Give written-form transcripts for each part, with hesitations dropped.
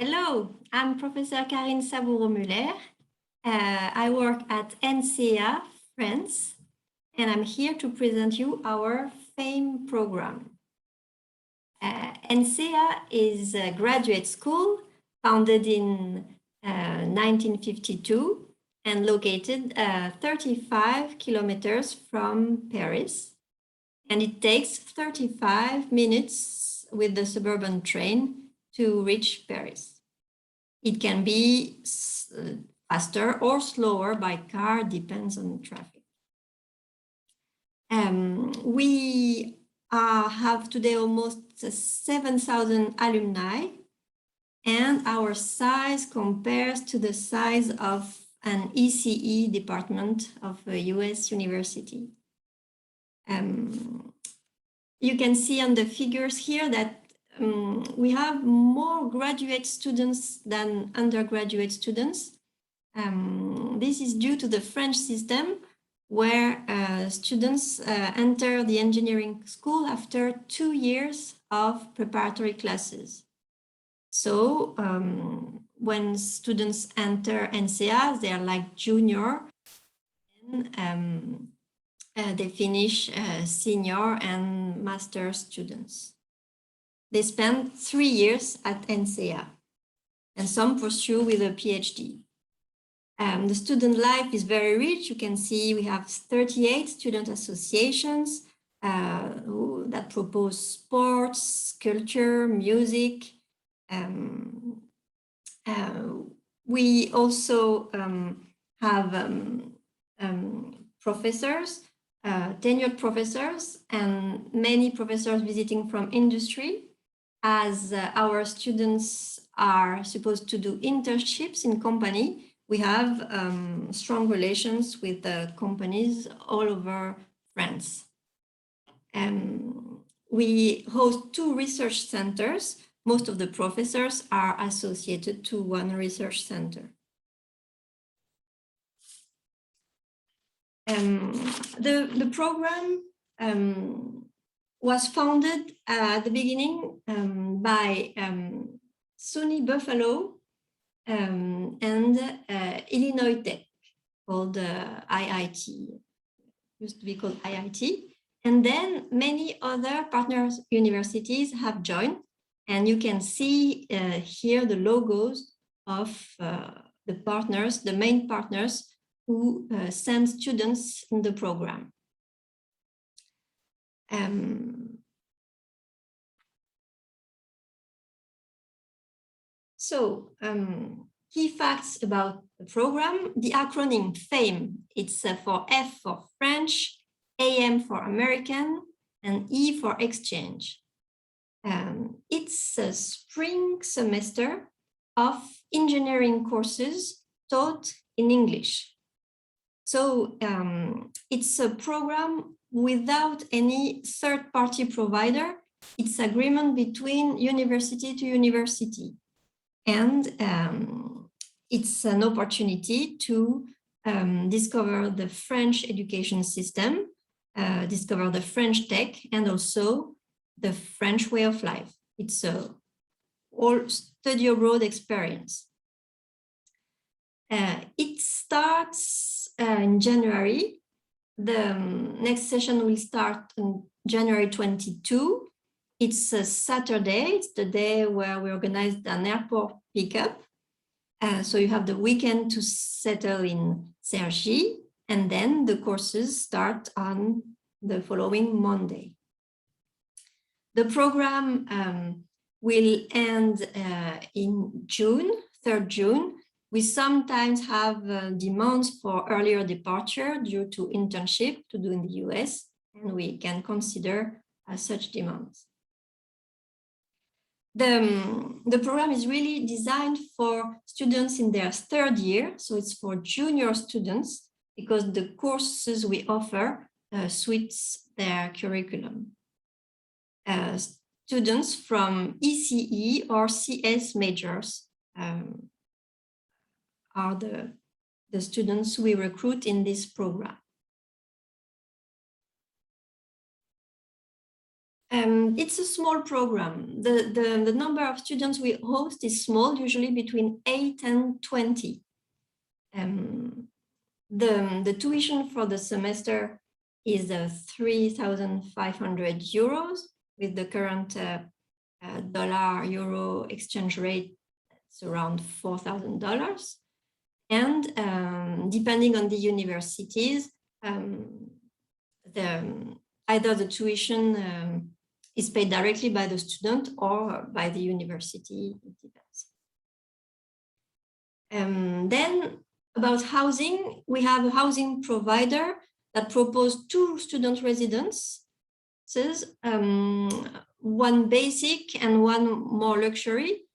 Hello, I'm Professor Karine Saboureau-Muller. I work at NCEA, France, and I'm here to present you our FAME program. NCEA is a graduate school founded in 1952 and located 35 kilometers from Paris. And it takes 35 minutes with the suburban train to reach Paris. It can be faster or slower by car, depends on the traffic. We have today almost 7,000 alumni, and our size compares to the size of an ECE department of a US university. You can see on the figures here that we have more graduate students than undergraduate students. This is due to the French system where students enter the engineering school after 2 years of preparatory classes. So when students enter NCEA, they are like junior, and they finish senior and master students. They spend 3 years at NCEA, and some pursue with a PhD. The student life is very rich. You can see we have 38 student associations that propose sports, culture, music. We also have professors, tenured professors, and many professors visiting from industry, as our students are supposed to do internships in company. We have strong relations with the companies all over France. We host 2 research centers. Most of the professors are associated to one research center. The program was founded at the beginning by SUNY Buffalo and Illinois Tech, called IIT, used to be called IIT. And then many other partner universities have joined, and you can see here the logos of the partners, the main partners who send students in the program. Key facts about the program: the acronym FAME, it's for F for French, AM for American, and E for exchange. It's a spring semester of engineering courses taught in English. So it's a program without any third-party provider. It's agreement between university to university. And it's an opportunity to discover the French education system, discover the French tech, and also the French way of life. It's a all study abroad experience. It starts in January. The next session will start on January 22. It's a Saturday. It's the day where we organized an airport pickup. So you have the weekend to settle in Cergy, and then the courses start on the following Monday. The program will end in June, 3rd June. We sometimes have demands for earlier departure due to internship to do in the US, and we can consider such demands. The program is really designed for students in their 3rd year, so it's for junior students because the courses we offer suits their curriculum. Students from ECE or CS majors are the students we recruit in this program. It's a small program. The number of students we host is small, usually between 8 and 20. The tuition for the semester is 3,500 euros with the current dollar-euro exchange rate. It's around $4,000. And depending on the universities, either the tuition is paid directly by the student or by the university, it depends. Then about housing, we have a housing provider that proposed 2 student residences, one basic and one more luxury.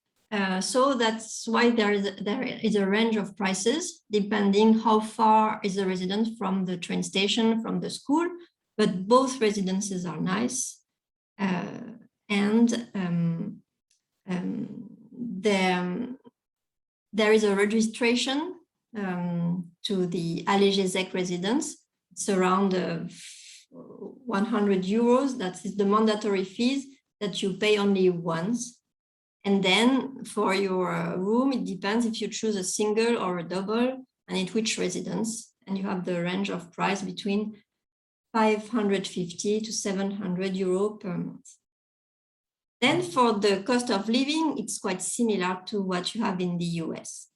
So that's why there is a range of prices depending how far is the residence from the train station, from the school, but both residences are nice. There is a registration to the Allégézec residence. It's around 100 euros. That is the mandatory fees that you pay only once. And then for your room, it depends if you choose a single or a double and at which residence. And you have the range of price between 550 to 700 euros per month. Then for the cost of living, it's quite similar to what you have in the US.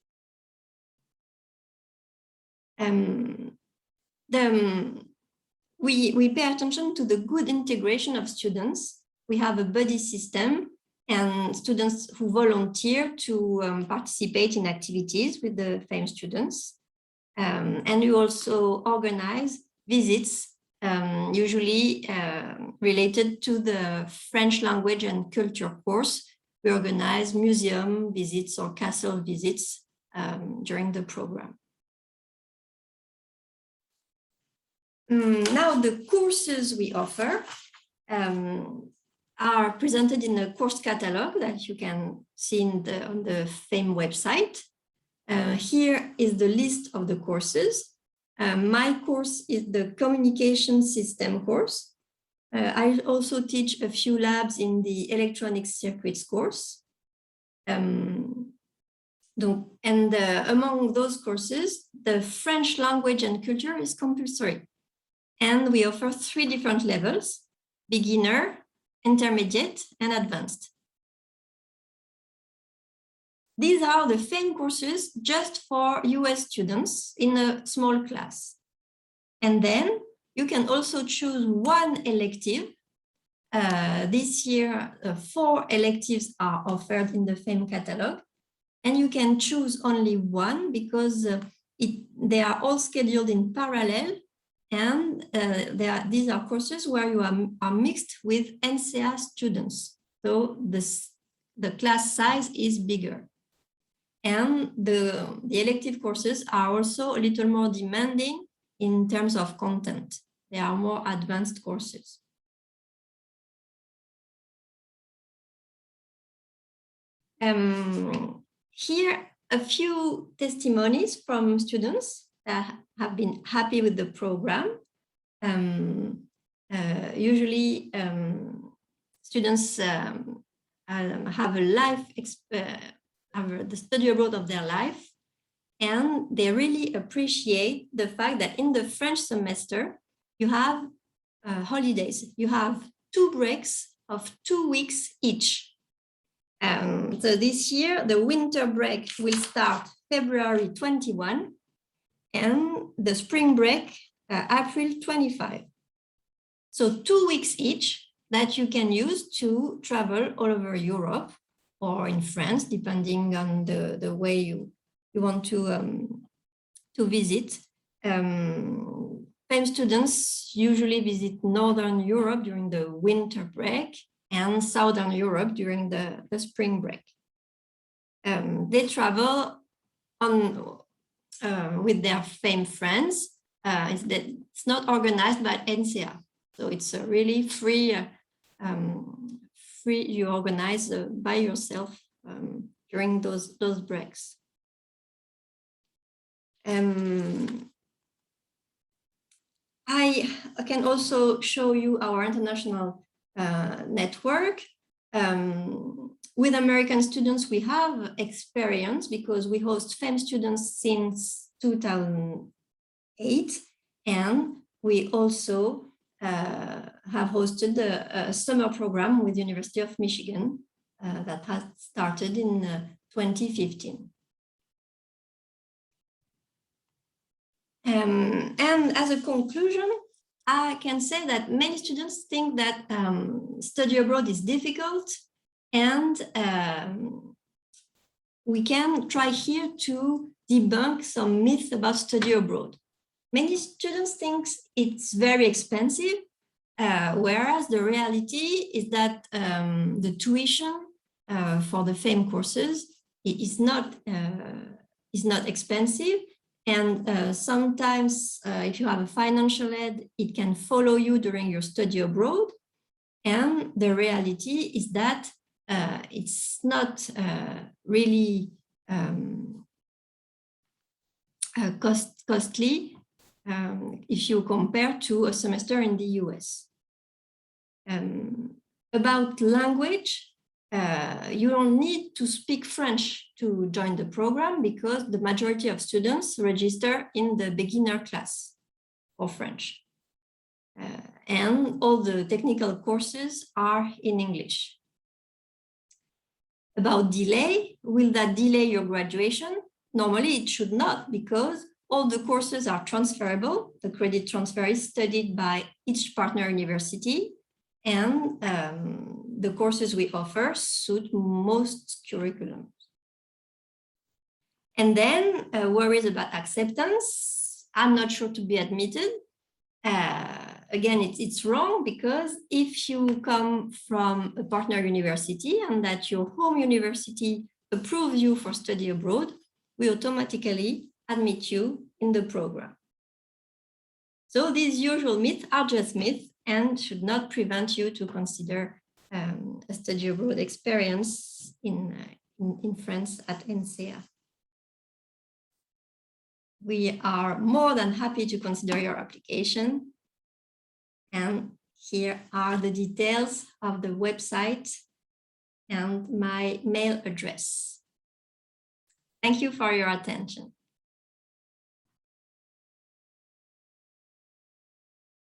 We pay attention to the good integration of students. We have a buddy system and students who volunteer to participate in activities with the FAME students. And we also organize visits, usually related to the French language and culture course. We organize museum visits or castle visits during the program. Now the courses we offer are presented in a course catalog that you can see on the FAME website. Here is the list of the courses. My course is the communication system course. I also teach a few labs in the electronic circuits course. Among those courses, the French language and culture is compulsory. And we offer 3 different levels: beginner, intermediate, and advanced. These are the FAME courses just for US students in a small class. And then you can also choose one elective. This year, 4 electives are offered in the FAME catalog. And you can choose only one because they are all scheduled in parallel. And these are courses where you are mixed with NCEA students. So the class size is bigger. And the elective courses are also a little more demanding in terms of content. They are more advanced courses. Here, a few testimonies from students that have been happy with the program. Usually, students have a life, have the study abroad of their life, and they really appreciate the fact that in the French semester, you have holidays. You have 2 breaks of 2 weeks each. So this year, the winter break will start February 21, and the spring break, April 25. So 2 weeks each that you can use to travel all over Europe or in France, depending on the way you want to visit. FAME students usually visit Northern Europe during the winter break and Southern Europe during the spring break. They travel on with their FAME friends. It's not organized by NCEA, so it's a really free. You organize by yourself during those breaks. I can also show you our international network. With American students, we have experience because we host FEM students since 2008, and we also have hosted a summer program with University of Michigan that has started in 2015. And as a conclusion, I can say that many students think that study abroad is difficult, and we can try here to debunk some myths about study abroad. Many students think it's very expensive, whereas the reality is that the tuition for the FEM courses is not expensive. And sometimes if you have a financial aid, it can follow you during your study abroad. And the reality is that it's not really costly if you compare to a semester in the US. About language, you don't need to speak French to join the program because the majority of students register in the beginner class for French. And all the technical courses are in English. About delay, will that delay your graduation? Normally it should not, because all the courses are transferable. The credit transfer is studied by each partner university, and the courses we offer suit most curriculums. And then worries about acceptance. I'm not sure to be admitted. Again, it's wrong, because if you come from a partner university and that your home university approves you for study abroad, we automatically admit you in the program. So these usual myths are just myths and should not prevent you to consider a study abroad experience in France at NCEA. We are more than happy to consider your application. And here are the details of the website and my mail address. Thank you for your attention.